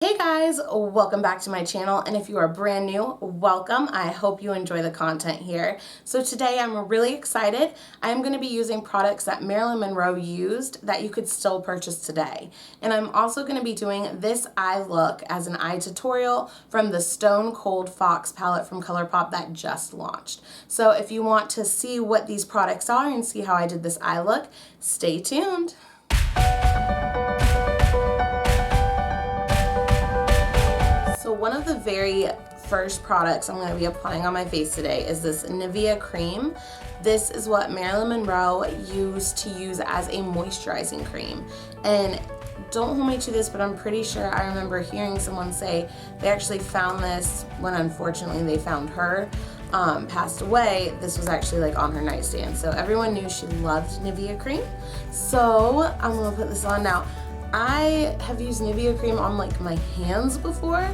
Hey guys, welcome back to my channel, and if you are brand new, welcome. I hope you enjoy the content here. So today I'm really excited. I'm going to be using products that Marilyn Monroe used that you could still purchase today. And I'm also going to be doing this eye look as an eye tutorial from the Stone Cold Fox palette from Colourpop that just launched. So if you want to see what these products are and see how I did this eye look, stay tuned. So one of the very first products I'm going to be applying on my face today is this Nivea cream. This is what Marilyn Monroe used to use as a moisturizing cream. And don't hold me to this, but I'm pretty sure I remember hearing someone say they actually found this when unfortunately they found her passed away. This was actually like on her nightstand. So everyone knew she loved Nivea cream. So I'm going to put this on now. I have used Nivea cream on like my hands before.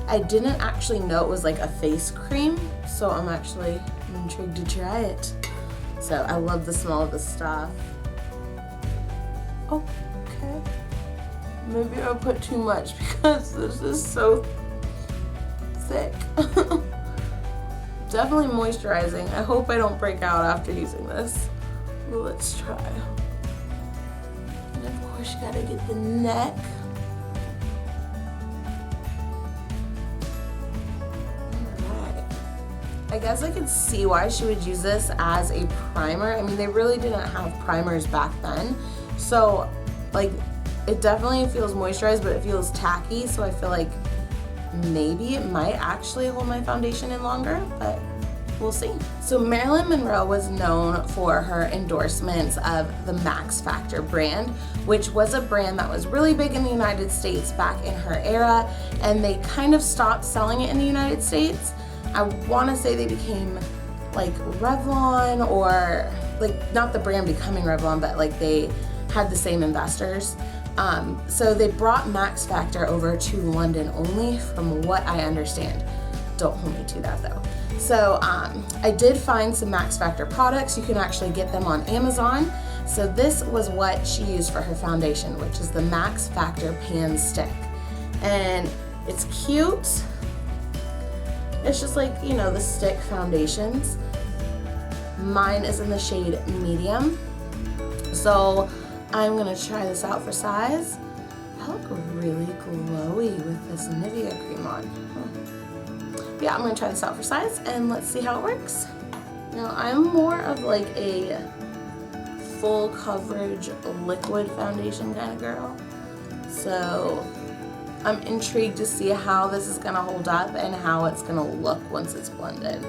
I didn't actually know it was like a face cream, so I'm intrigued to try it. So I love the smell of this stuff. Oh, okay. Maybe I put too much because this is so thick. Definitely moisturizing. I hope I don't break out after using this. Well, let's try. And of course you gotta get the neck. I guess I could see why she would use this as a primer. I mean, they really didn't have primers back then. So, like, it definitely feels moisturized, but it feels tacky. So I feel like maybe it might actually hold my foundation in longer, but we'll see. So Marilyn Monroe was known for her endorsements of the Max Factor brand, which was a brand that was really big in the United States back in her era, and they kind of stopped selling it in the United States. I want to say they became like Revlon, or like not the brand becoming Revlon, but like they had the same investors. So they brought Max Factor over to London only, from what I understand. Don't hold me to that though. So I did find some Max Factor products. You can actually get them on Amazon. So this was what she used for her foundation, which is the Max Factor Pan Stick. And it's cute. It's just like, you know, the Stik foundations. Mine is in the shade medium. So I'm gonna try this out for size. I look really glowy with this Nivea cream on. Yeah, I'm gonna try this out for size and let's see how it works. Now I'm more of like a full coverage liquid foundation kind of girl. So I'm intrigued to see how this is gonna hold up and how it's gonna look once it's blended.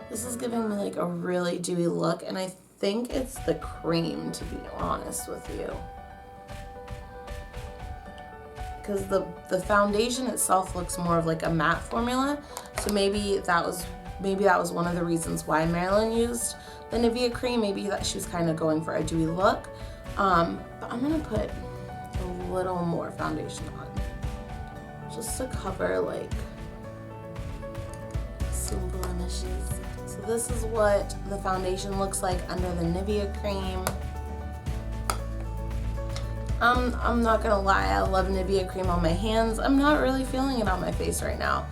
This is giving me like a really dewy look, and I think it's the cream, to be honest with you. Because the foundation itself looks more of like a matte formula, so maybe that was one of the reasons why Marilyn used the Nivea cream. Maybe that she was kind of going for a dewy look. But I'm gonna put a little more foundation on, just to cover like some blemishes. So this is what the foundation looks like under the Nivea cream. I'm not gonna lie, I love Nivea cream on my hands. I'm not really feeling it on my face right now.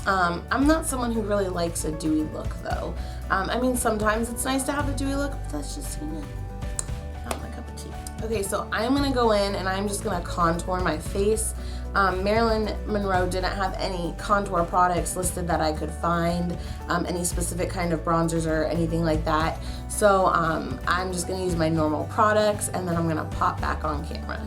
I'm not someone who really likes a dewy look though. I mean, sometimes it's nice to have a dewy look, but that's just, you know, not my cup of tea. Okay, so I'm gonna go in and I'm just gonna contour my face. Marilyn Monroe didn't have any contour products listed that I could find, any specific kind of bronzers or anything like that. So I'm just gonna use my normal products and then I'm gonna pop back on camera.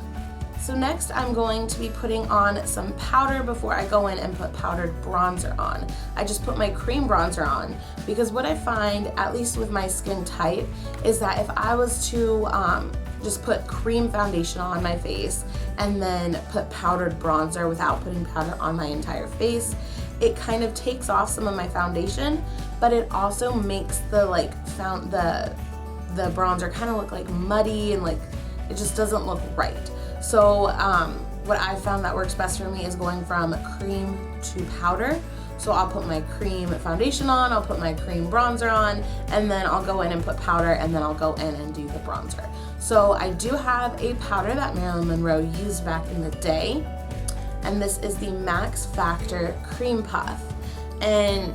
So next I'm going to be putting on some powder before I go in and put powdered bronzer on. I just put my cream bronzer on because what I find, at least with my skin type, is that if I was to just put cream foundation on my face and then put powdered bronzer without putting powder on my entire face, it kind of takes off some of my foundation, but it also makes the the bronzer kind of look like muddy and like it just doesn't look right. So what I found that works best for me is going from cream to powder. So I'll put my cream foundation on, I'll put my cream bronzer on, and then I'll go in and put powder, and then I'll go in and do the bronzer. So I do have a powder that Marilyn Monroe used back in the day, and this is the Max Factor Cream Puff. And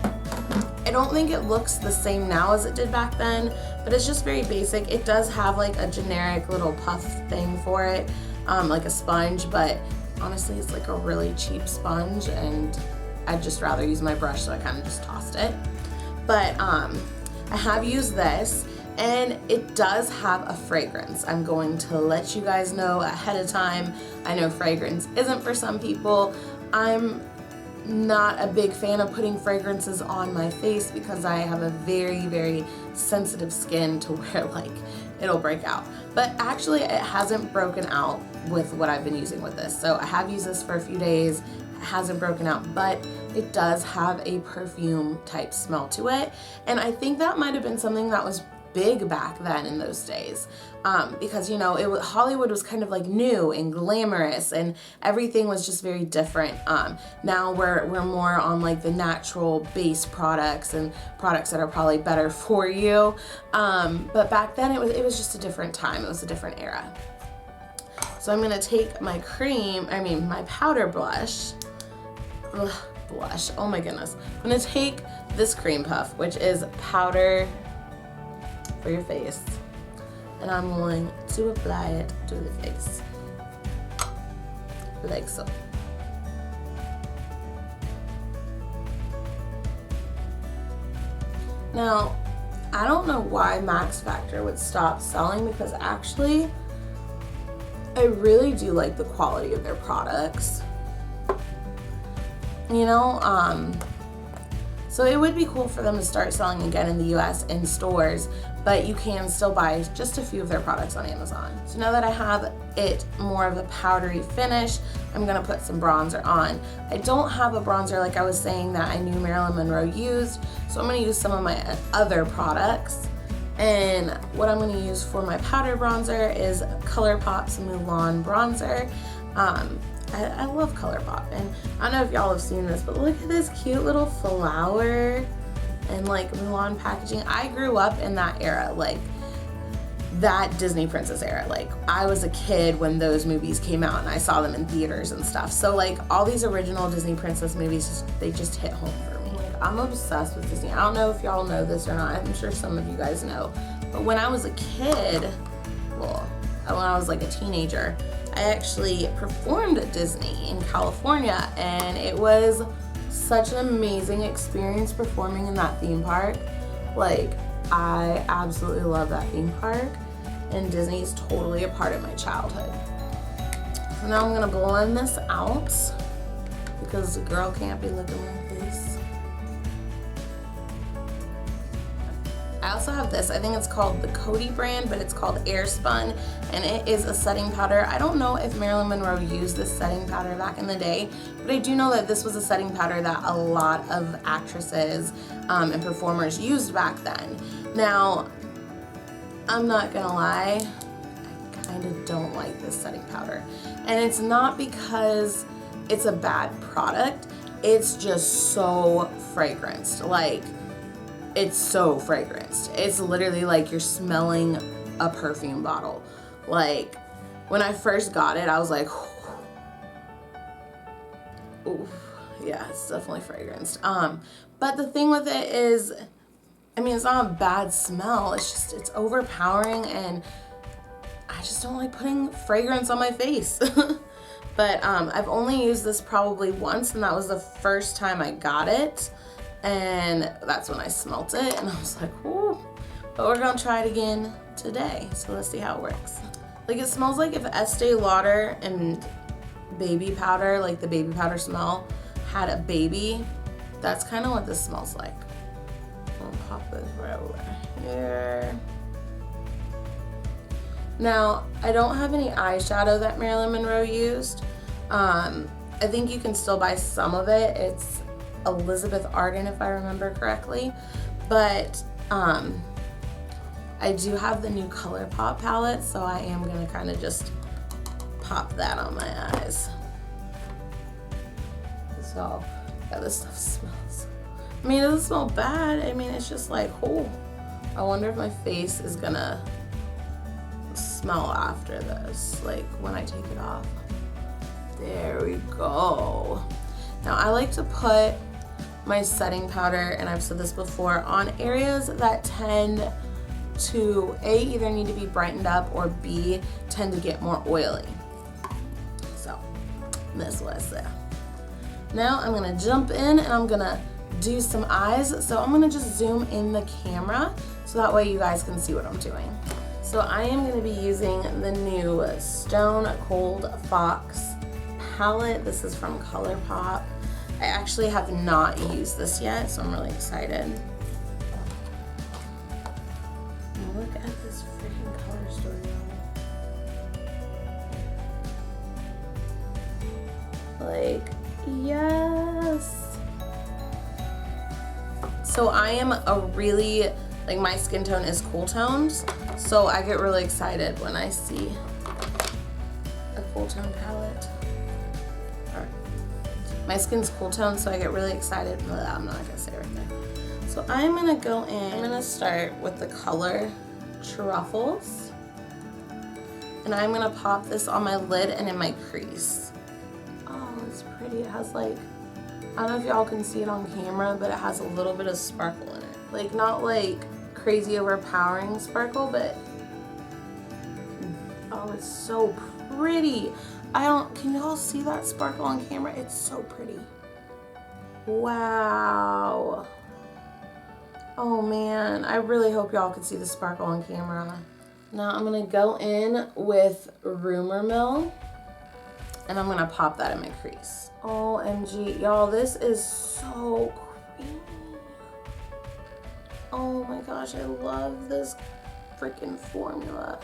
I don't think it looks the same now as it did back then, but it's just very basic. It does have like a generic little puff thing for it, like a sponge, but honestly it's like a really cheap sponge, and I'd just rather use my brush, so I kind of just tossed it. But I have used this, and it does have a fragrance. I'm going to let you guys know ahead of time. I know fragrance isn't for some people. I'm not a big fan of putting fragrances on my face because I have a very, very sensitive skin to where like it'll break out. But actually it hasn't broken out with what I've been using with this. So I have used this for a few days. It hasn't broken out, but it does have a perfume type smell to it. And I think that might have been something that was big back then in those days, because you know Hollywood was kind of like new and glamorous, and everything was just very different. Now we're more on like the natural base products and products that are probably better for you, but back then it was just a different time. It was a different era. So I'm gonna take my my powder blush. Blush, oh my goodness. I'm gonna take this cream puff, which is powder for your face, and I'm going to apply it to the face like so. Now I don't know why Max Factor would stop selling, because actually I really do like the quality of their products, you know. So it would be cool for them to start selling again in the US in stores, but you can still buy just a few of their products on Amazon. So now that I have it more of a powdery finish, I'm gonna put some bronzer on. I don't have a bronzer like I was saying that I knew Marilyn Monroe used, so I'm gonna use some of my other products. And what I'm gonna use for my powder bronzer is Colourpop's Mulan bronzer. I love Colourpop, and I don't know if y'all have seen this, but look at this cute little flower and like Mulan packaging. I grew up in that era, like that Disney princess era. Like I was a kid when those movies came out, and I saw them in theaters and stuff. So like all these original Disney princess movies, they just hit home for me. Like, I'm obsessed with Disney. I don't know if y'all know this or not. I'm sure some of you guys know, but when I was a kid, well, when I was like a teenager, I actually performed at Disney in California, and it was such an amazing experience performing in that theme park. Like, I absolutely love that theme park, and Disney's totally a part of my childhood. So now I'm gonna blend this out because the girl can't be looking like this. I also have this, I think it's called the Coty brand, but it's called Airspun, and it is a setting powder. I don't know if Marilyn Monroe used this setting powder back in the day, but I do know that this was a setting powder that a lot of actresses and performers used back then. Now, I'm not gonna lie, I kind of don't like this setting powder. And it's not because it's a bad product, it's just so fragranced. Like, it's so fragranced. It's literally like you're smelling a perfume bottle. Like, when I first got it, I was like, ooh, yeah, it's definitely fragranced. But the thing with it is, I mean, it's not a bad smell. It's just, it's overpowering, and I just don't like putting fragrance on my face. But I've only used this probably once, and that was the first time I got it. And that's when I smelt it, and I was like, ooh. But we're gonna try it again today, so let's see how it works. Like, it smells like if Estee Lauder and baby powder, like the baby powder smell, had a baby. That's kind of what this smells like. I'll pop this right over here. Now, I don't have any eyeshadow that Marilyn Monroe used. I think you can still buy some of it. It's Elizabeth Arden, if I remember correctly, but I do have the new Colourpop palette, so I am gonna kind of just pop that on my eyes. So Yeah, this stuff smells. I mean, it doesn't smell bad. I mean, it's just like, oh, I wonder if my face is gonna smell after this, like when I take it off. There we go. Now I like to put my setting powder, and I've said this before, on areas that tend to A, either need to be brightened up, or B, tend to get more oily. So this was it. Now I'm gonna jump in and I'm gonna do some eyes. So I'm gonna just zoom in the camera so that way you guys can see what I'm doing. So I am gonna be using the new Stone Cold Fox palette. This is from Colourpop. I actually have not used this yet, so I'm really excited. Look at this freaking color story. Like, yes. So I am a really, like, my skin tone is cool tones, so I get really excited when I see a cool tone palette. My skin's cool tone, so I get really excited. I'm not gonna say it right there. So I'm gonna go in, I'm gonna start with the color Truffles. And I'm gonna pop this on my lid and in my crease. Oh, it's pretty. It has like, I don't know if y'all can see it on camera, but it has a little bit of sparkle in it. Like, not like crazy overpowering sparkle, but oh, it's so pretty. Can y'all see that sparkle on camera? It's so pretty. Wow. Oh man, I really hope y'all can see the sparkle on camera. Now I'm gonna go in with Rumor Mill and I'm gonna pop that in my crease. OMG, y'all, this is so creamy. Oh my gosh, I love this freaking formula.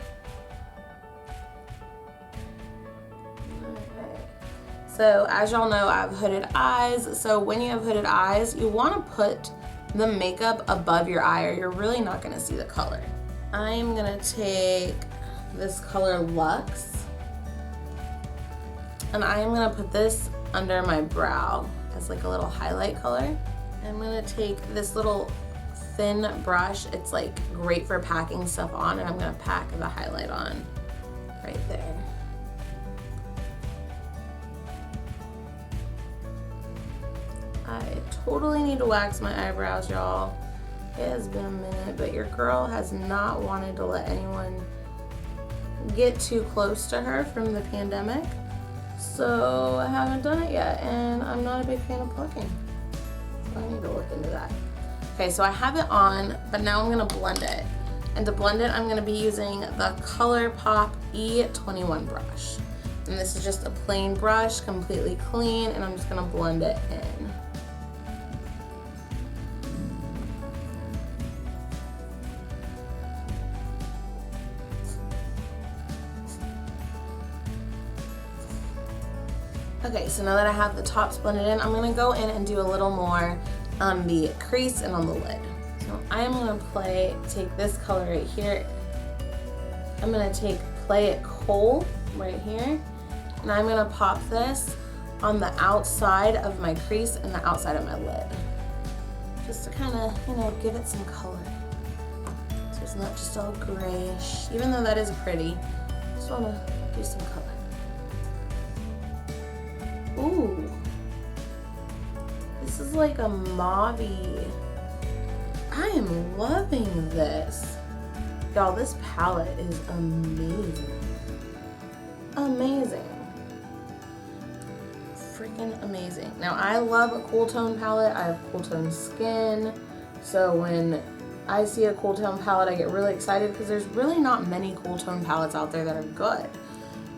So as y'all know, I have hooded eyes. So when you have hooded eyes, you want to put the makeup above your eye or you're really not going to see the color. I'm going to take this color Luxe and I am going to put this under my brow as like a little highlight color. I'm going to take this little thin brush. It's like great for packing stuff on, and I'm going to pack the highlight on right there. I totally need to wax my eyebrows, y'all. It has been a minute, but your girl has not wanted to let anyone get too close to her from the pandemic. So I haven't done it yet, and I'm not a big fan of plucking. So I need to look into that. Okay, so I have it on, but now I'm gonna blend it. And to blend it, I'm gonna be using the Colourpop E21 brush. And this is just a plain brush, completely clean, and I'm just gonna blend it in. Okay, so now that I have the tops blended in, I'm gonna go in and do a little more on the crease and on the lid. So I'm gonna take this color right here. I'm gonna Play It Coal right here, and I'm gonna pop this on the outside of my crease and the outside of my lid. Just to kind of, give it some color. So it's not just all grayish, even though that is pretty. I just wanna do some color. Ooh, this is like a mauve-y. I am loving this. Y'all, this palette is amazing. Amazing. Freaking amazing. Now, I love a cool tone palette. I have cool tone skin. So when I see a cool tone palette, I get really excited because there's really not many cool tone palettes out there that are good.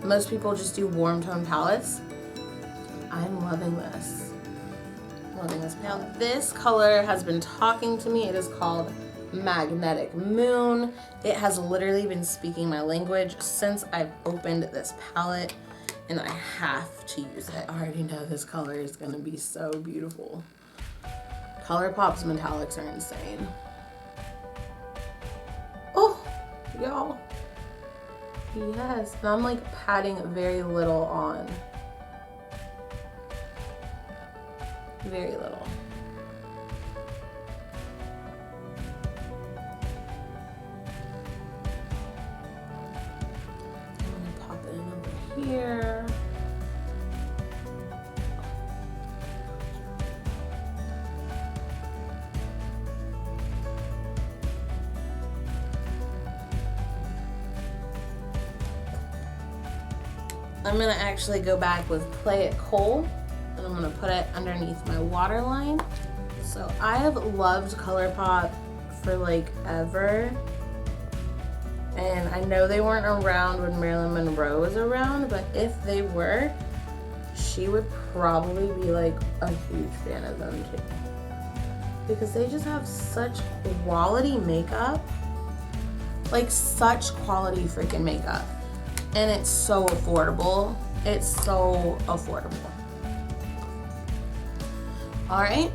Most people just do warm tone palettes. I'm loving this. Loving this palette. Now this color has been talking to me. It is called Magnetic Moon. It has literally been speaking my language since I've opened this palette, and I have to use it. I already know this color is gonna be so beautiful. Colourpop's metallics are insane. Oh, y'all. Yes, and I'm like patting very little on. very little. I'm gonna pop it in over here. I'm gonna actually go back with Play It Cool, and I'm gonna put it underneath my waterline. So I have loved Colourpop for like ever, and I know they weren't around when Marilyn Monroe was around, but if they were, she would probably be like a huge fan of them too, because they just have such quality makeup, like such quality freaking makeup. And it's so affordable. It's so affordable. All right,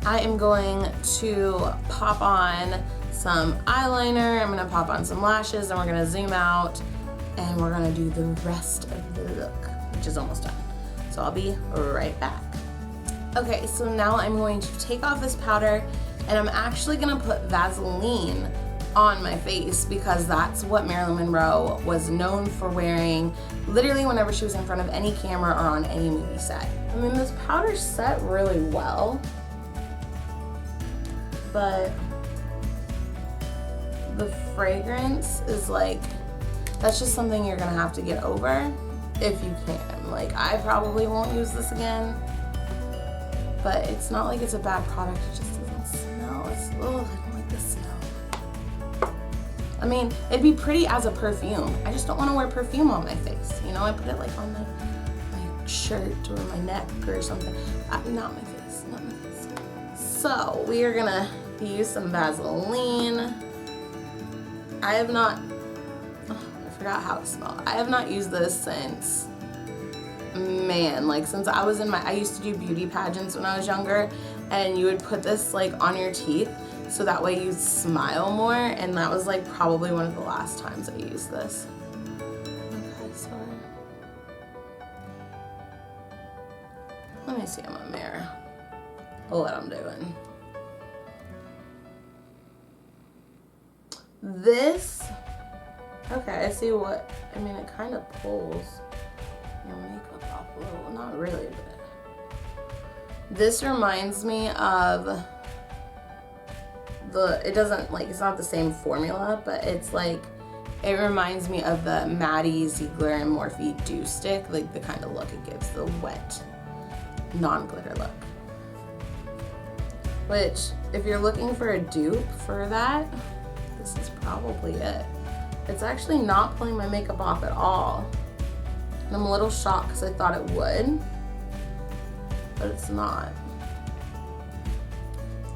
I am going to pop on some eyeliner. I'm gonna pop on some lashes, and we're gonna zoom out, and we're gonna do the rest of the look, which is almost done. So I'll be right back. Okay, so now I'm going to take off this powder, and I'm actually gonna put Vaseline on my face, because that's what Marilyn Monroe was known for wearing literally whenever she was in front of any camera or on any movie set. I mean, this powder set really well, but the fragrance is like, that's just something you're gonna have to get over if you can. Like, I probably won't use this again, but it's not like it's a bad product, it just doesn't smell. It's, oh, I don't like the smell. I mean, it'd be pretty as a perfume. I just don't want to wear perfume on my face. You know, I put it like on my shirt or my neck or something. Not my face, not my face. So we are gonna use some Vaseline. I have not, I forgot how it smelled. I have not used this since, man, like since I was in I used to do beauty pageants when I was younger, and you would put this like on your teeth, so that way you'd smile more, and that was like probably one of the last times I used this. Okay, so let me see in my mirror what I'm doing. This, okay, I see what, I mean, it kind of pulls your makeup off a little, not really, but this reminds me of it doesn't like, it's not the same formula, but it's like, it reminds me of the Maddie Ziegler and Morphe Dew Stick, like the kind of look it gives, the wet, non-glitter look. Which, if you're looking for a dupe for that, this is probably it. It's actually not pulling my makeup off at all. And I'm a little shocked because I thought it would, but it's not.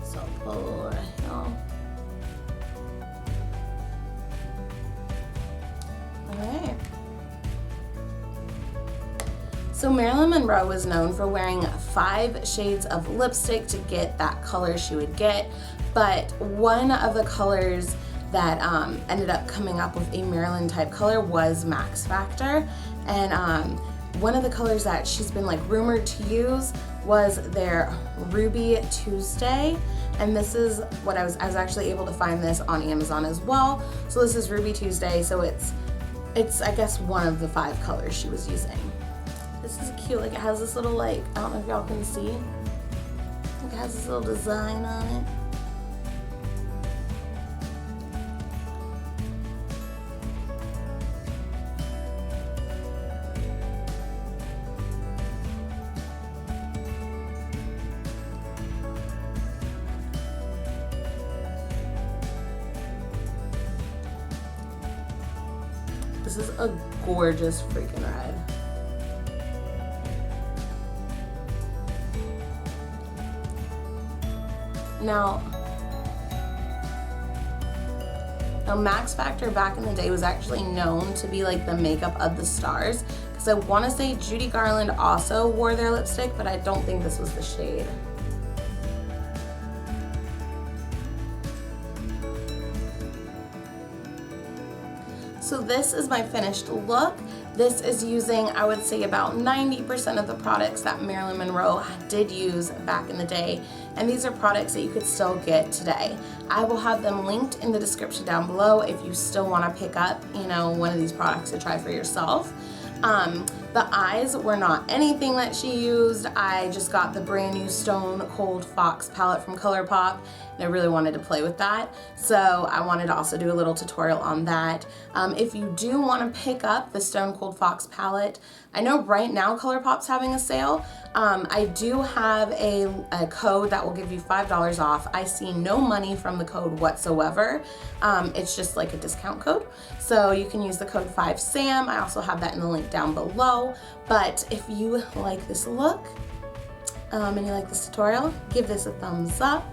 So pull right here. Alright. So Marilyn Monroe was known for wearing 5 shades of lipstick to get that color she would get, but one of the colors that ended up coming up with a Marilyn type color was Max Factor, and one of the colors that she's been like rumored to use was their Ruby Tuesday, and this is what I was actually able to find this on Amazon as well. So this is Ruby Tuesday, so it's I guess one of the 5 colors she was using. This is cute, like it has this little like, I don't know if y'all can see, it has this little design on it. This is a gorgeous freaking red. Now Max Factor back in the day was actually known to be like the makeup of the stars, because I want to say Judy Garland also wore their lipstick, but I don't think this was the shade. So this is my finished look. This is using, I would say, about 90% of the products that Marilyn Monroe did use back in the day. And these are products that you could still get today. I will have them linked in the description down below if you still want to pick up, you know, one of these products to try for yourself. The eyes were not anything that she used. I just got the brand new Stone Cold Fox palette from Colourpop, and I really wanted to play with that. So I wanted to also do a little tutorial on that. If you do want to pick up the Stone Cold Fox palette, I know right now Colourpop's having a sale. I do have a code that will give you $5 off. I see no money from the code whatsoever. It's just like a discount code. So you can use the code 5SAM. I also have that in the link down below. But if you like this look and you like this tutorial, give this a thumbs up.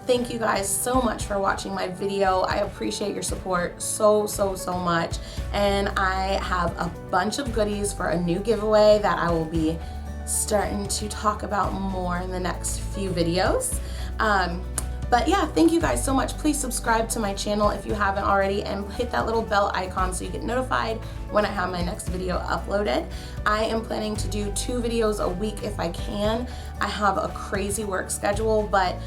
Thank you guys so much for watching my video. I appreciate your support so much. And I have a bunch of goodies for a new giveaway that I will be starting to talk about more in the next few videos. But yeah, thank you guys so much. Please subscribe to my channel if you haven't already, and hit that little bell icon so you get notified when I have my next video uploaded. I am planning to do 2 videos a week if I can. I have a crazy work schedule, but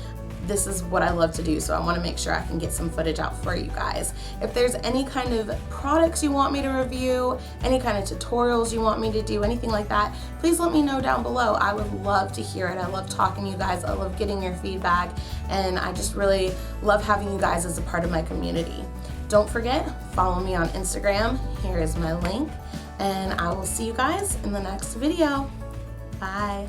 this is what I love to do, so I want to make sure I can get some footage out for you guys. If there's any kind of products you want me to review, any kind of tutorials you want me to do, anything like that, please let me know down below. I would love to hear it. I love talking to you guys. I love getting your feedback, and I just really love having you guys as a part of my community. Don't forget, follow me on Instagram. Here is my link, and I will see you guys in the next video. Bye.